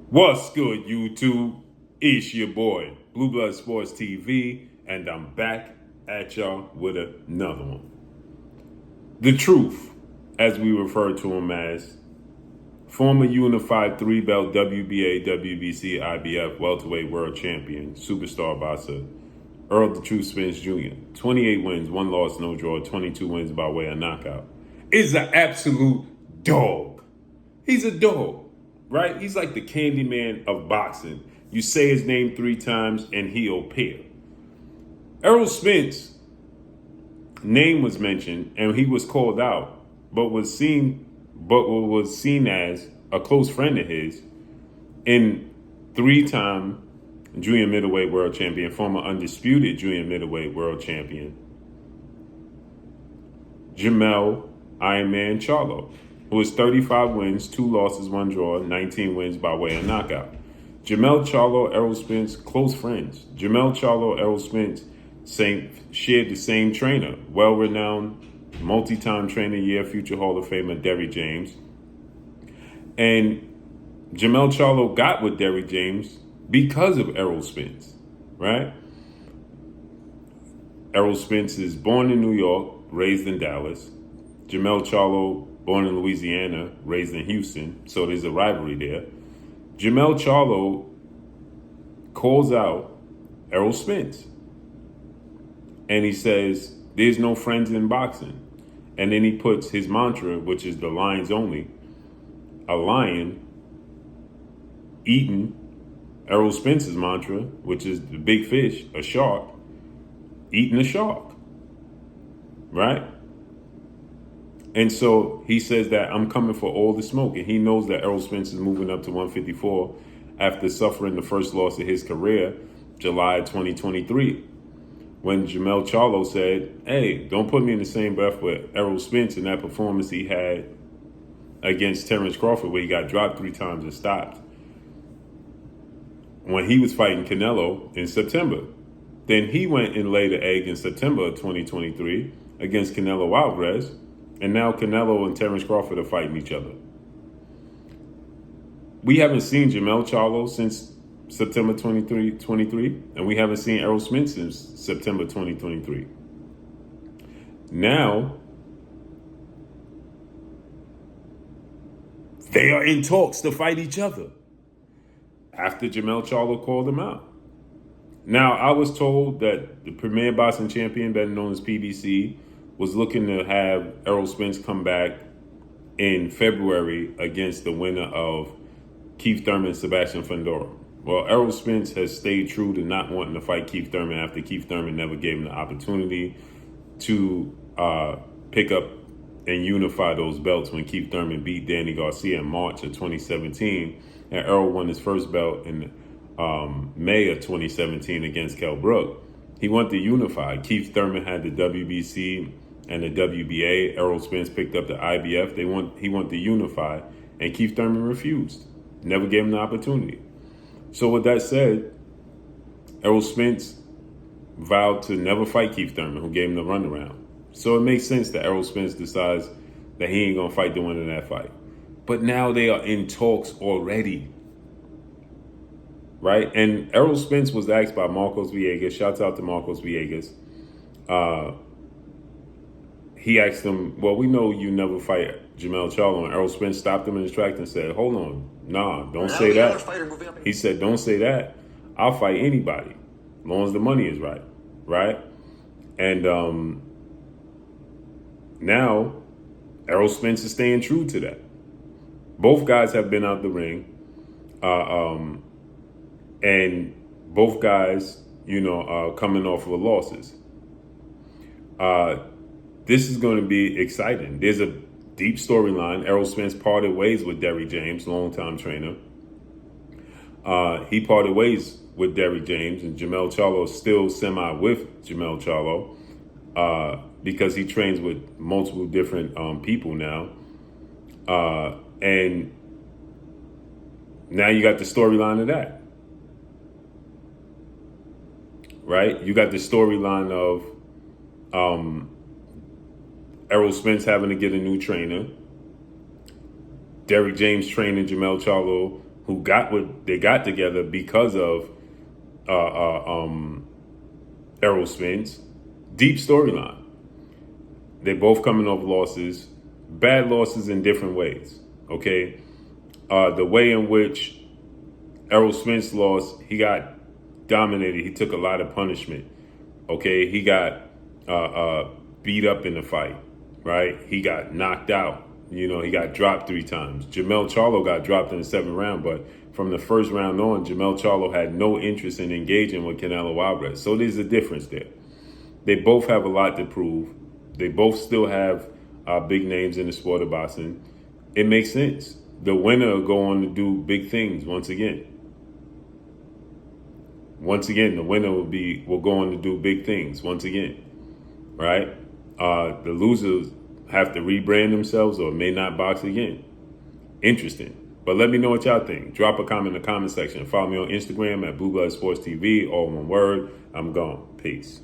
What's good, YouTube? It's your boy, Blue Blood Sports TV, and I'm back at y'all with another one. The Truth, as we refer to him as, former unified three-belt WBA, WBC, IBF welterweight world champion, superstar boxer, Errol the Truth Spence Jr. 28 wins, 1 loss, no draw, 22 wins by way of knockout. Is an absolute dog. He's a dog. Right? He's like the Candyman of boxing. You say his name 3 times and he'll appear. Errol Spence name was mentioned and he was called out, but was seen as a close friend of his in 3-time junior middleweight world champion, former undisputed junior middleweight world champion, Jermell Iron Man Charlo, who has 35 wins, 2 losses, 1 draw, 19 wins by way of knockout. Jermell Charlo, Errol Spence, close friends. Jermell Charlo, Errol Spence shared the same trainer, well-renowned, multi-time trainer, future Hall of Famer Derrick James. And Jermell Charlo got with Derrick James because of Errol Spence, right? Errol Spence is born in New York, raised in Dallas. Jermell Charlo, born in Louisiana, raised in Houston, so there's a rivalry there. Jermell Charlo calls out Errol Spence. And he says, there's no friends in boxing. And then he puts his mantra, which is the lions only, a lion eating Errol Spence's mantra, which is the big fish, a shark, eating a shark. Right? And so he says that I'm coming for all the smoke. And he knows that Errol Spence is moving up to 154 after suffering the first loss of his career, July 2023. When Jermell Charlo said, hey, don't put me in the same breath with Errol Spence in that performance he had against Terrence Crawford, where he got dropped 3 times and stopped, when he was fighting Canelo in September. Then he went and laid an egg in September of 2023 against Canelo Alvarez. And now Canelo and Terrence Crawford are fighting each other. We haven't seen Jermell Charlo since September 23, and we haven't seen Errol Spence since September 2023. Now, they are in talks to fight each other after Jermell Charlo called them out. Now, I was told that the premier boxing champion, better known as PBC, was looking to have Errol Spence come back in February against the winner of Keith Thurman and Sebastian Fundora. Well, Errol Spence has stayed true to not wanting to fight Keith Thurman after Keith Thurman never gave him the opportunity to pick up and unify those belts when Keith Thurman beat Danny Garcia in March of 2017. And Errol won his first belt in May of 2017 against Kell Brook. He wanted to unify. Keith Thurman had the WBC and the WBA. Errol Spence picked up the IBF. He wanted to unify, and Keith Thurman refused. Never gave him the opportunity. So with that said, Errol Spence vowed to never fight Keith Thurman, who gave him the runaround. So it makes sense that Errol Spence decides that he ain't going to fight the winner of that fight. But now they are in talks already. Right? And Errol Spence was asked by Marcos Villegas. Shouts out to Marcos Villegas. He asked him, well, we know you never fight Jermell Charlo. And Errol Spence stopped him in his tracks and said, hold on. Nah, don't say that. He said, don't say that. I'll fight anybody as long as the money is right. Right? And now Errol Spence is staying true to that. Both guys have been out the ring. And both guys, coming off of losses. This is going to be exciting. There's a deep storyline. Errol Spence parted ways with Derrick James, longtime trainer. He parted ways with Derrick James, and Jermell Charlo is still semi with Jermell Charlo because he trains with multiple different people now. And now you got the storyline of that. Right? You got the storyline of Errol Spence having to get a new trainer. Derrick James training Jermell Charlo, who got what they got together because of Errol Spence. Deep storyline. They both coming off losses, bad losses in different ways. Okay, the way in which Errol Spence lost, he got dominated. He took a lot of punishment. Okay, he got beat up in the fight. Right, he got knocked out. You know, he got dropped 3 times. Jermell Charlo got dropped in the 7th round, but from the 1st round on, Jermell Charlo had no interest in engaging with Canelo Alvarez. So there's a difference there. They both have a lot to prove. They both still have big names in the sport of boxing. It makes sense. The winner will go on to do big things once again. Once again, the winner will go on to do big things once again, right? The losers have to rebrand themselves or may not box again. Interesting. But let me know what y'all think. Drop a comment in the comment section. Follow me on Instagram at Blue Blood Sports TV, all one word. I'm gone. Peace.